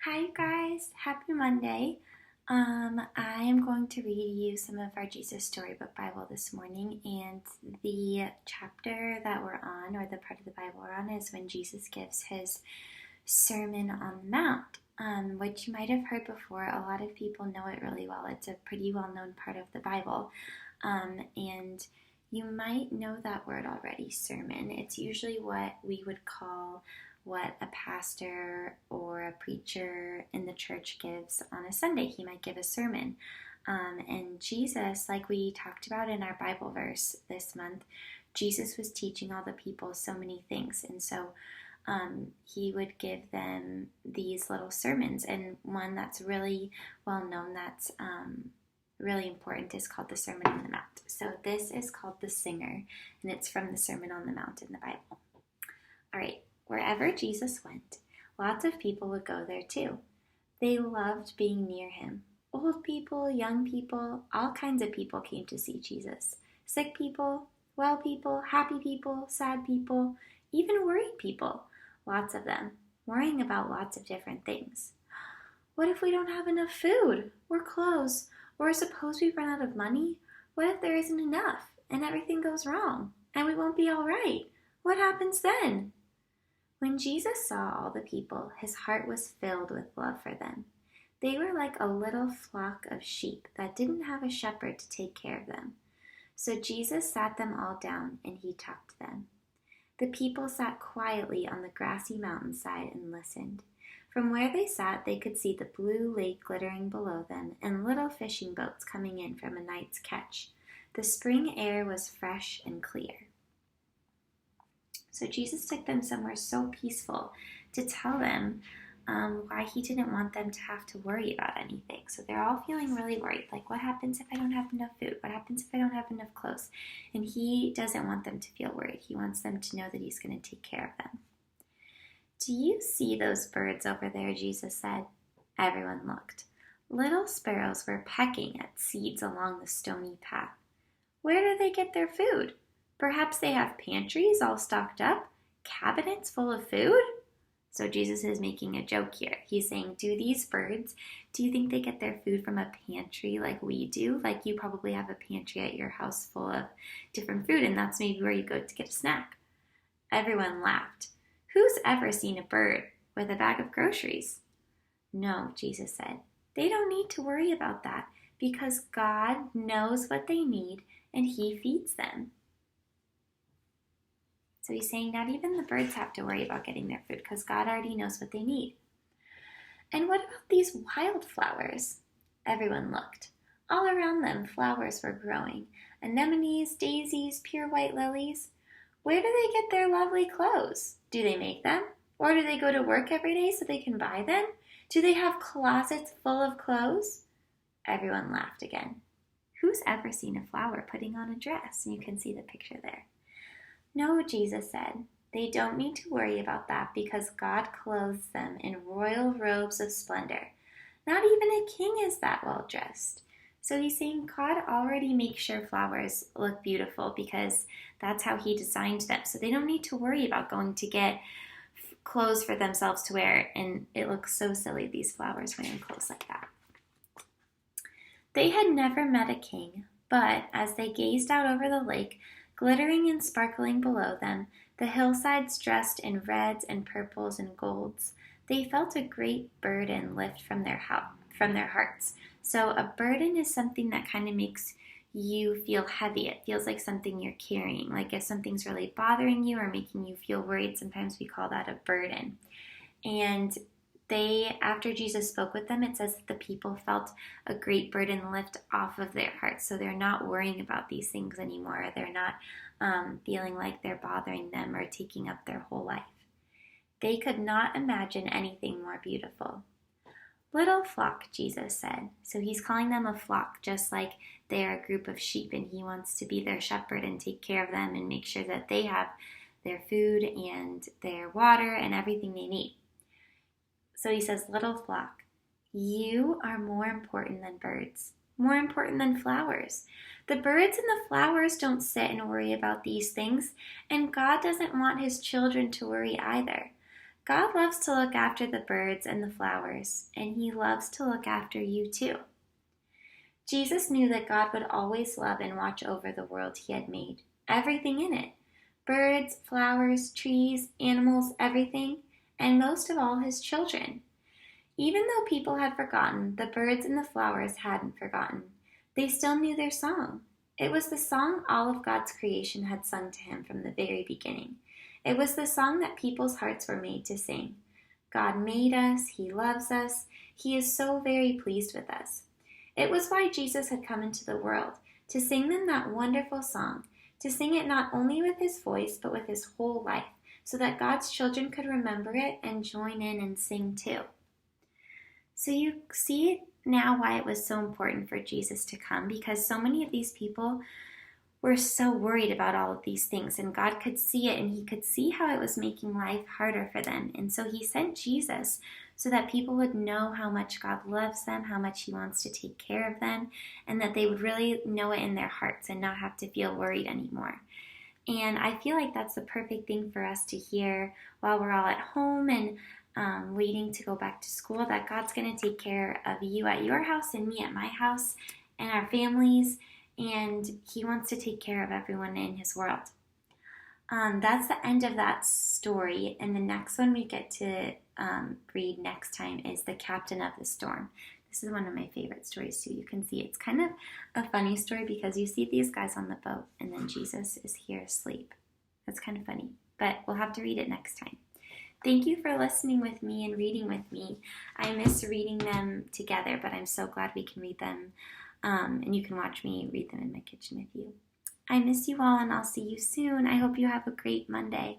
Hi, you guys. Happy Monday. I am going to read you some of our Jesus Storybook Bible this morning, and the chapter that we're on, or the part of the Bible we're on, is when Jesus gives his Sermon on the Mount, which you might have heard before. A lot of people know it really well. It's a pretty well-known part of the Bible, and you might know that word already, sermon. It's usually what we would call what a pastor or a preacher in the church gives on a Sunday. He might give a sermon. And Jesus, like we talked about in our Bible verse this month, Jesus was teaching all the people so many things. And so he would give them these little sermons. And one that's really well known, that's really important, is called the Sermon on the Mount. So this is called the Singer, and it's from the Sermon on the Mount in the Bible. All right. Wherever Jesus went, lots of people would go there too. They loved being near him. Old people, young people, all kinds of people came to see Jesus. Sick people, well people, happy people, sad people, even worried people. Lots of them, worrying about lots of different things. What if we don't have enough food or clothes? Or suppose we run out of money? What if there isn't enough and everything goes wrong and we won't be all right? What happens then? When Jesus saw all the people, his heart was filled with love for them. They were like a little flock of sheep that didn't have a shepherd to take care of them. So Jesus sat them all down and he taught them. The people sat quietly on the grassy mountainside and listened. From where they sat, they could see the blue lake glittering below them and little fishing boats coming in from a night's catch. The spring air was fresh and clear. So Jesus took them somewhere so peaceful to tell them why he didn't want them to have to worry about anything. So they're all feeling really worried. Like, what happens if I don't have enough food? What happens if I don't have enough clothes? And he doesn't want them to feel worried. He wants them to know that he's going to take care of them. Do you see those birds over there? Jesus said. Everyone looked. Little sparrows were pecking at seeds along the stony path. Where do they get their food? Perhaps they have pantries all stocked up, cabinets full of food? So Jesus is making a joke here. He's saying, do these birds, do you think they get their food from a pantry like we do? Like you probably have a pantry at your house full of different food, and that's maybe where you go to get a snack. Everyone laughed. Who's ever seen a bird with a bag of groceries? No, Jesus said. They don't need to worry about that because God knows what they need and he feeds them. So he's saying not even the birds have to worry about getting their food because God already knows what they need. And what about these wildflowers? Everyone looked. All around them, flowers were growing. Anemones, daisies, pure white lilies. Where do they get their lovely clothes? Do they make them? Or do they go to work every day so they can buy them? Do they have closets full of clothes? Everyone laughed again. Who's ever seen a flower putting on a dress? You can see the picture there. No, Jesus said, they don't need to worry about that because God clothes them in royal robes of splendor. Not even a king is that well dressed. So he's saying God already makes sure flowers look beautiful because that's how he designed them. So they don't need to worry about going to get clothes for themselves to wear. And it looks so silly, these flowers wearing clothes like that. They had never met a king, but as they gazed out over the lake, glittering and sparkling below them, the hillsides dressed in reds and purples and golds, they felt a great burden lift from their hearts. So a burden is something that kind of makes you feel heavy. It feels like something you're carrying. Like if something's really bothering you or making you feel worried, sometimes we call that a burden. And after Jesus spoke with them, it says that the people felt a great burden lift off of their hearts. So they're not worrying about these things anymore. They're not feeling like they're bothering them or taking up their whole life. They could not imagine anything more beautiful. Little flock, Jesus said. So he's calling them a flock, just like they're a group of sheep, and he wants to be their shepherd and take care of them and make sure that they have their food and their water and everything they need. So he says, little flock, you are more important than birds, more important than flowers. The birds and the flowers don't sit and worry about these things, and God doesn't want his children to worry either. God loves to look after the birds and the flowers, and He loves to look after you too. Jesus knew that God would always love and watch over the world He had made, everything in it. Birds, flowers, trees, animals, everything, and most of all, His children. Even though people had forgotten, the birds and the flowers hadn't forgotten. They still knew their song. It was the song all of God's creation had sung to Him from the very beginning. It was the song that people's hearts were made to sing. God made us, He loves us, He is so very pleased with us. It was why Jesus had come into the world, to sing them that wonderful song, to sing it not only with His voice, but with His whole life, so that God's children could remember it and join in and sing too. So you see now why it was so important for Jesus to come, because so many of these people were so worried about all of these things, and God could see it, and He could see how it was making life harder for them. And so He sent Jesus so that people would know how much God loves them, how much He wants to take care of them, and that they would really know it in their hearts and not have to feel worried anymore. And I feel like that's the perfect thing for us to hear while we're all at home and waiting to go back to school, that God's going to take care of you at your house and me at my house and our families, and He wants to take care of everyone in His world. That's the end of that story, and the next one we get to read next time is The Captain of the Storm. This is one of my favorite stories too. You can see it's kind of a funny story because you see these guys on the boat and then Jesus is here asleep. That's kind of funny, but we'll have to read it next time. Thank you for listening with me and reading with me. I miss reading them together, but I'm so glad we can read them, and you can watch me read them in my kitchen with you. I miss you all, and I'll see you soon. I hope you have a great Monday.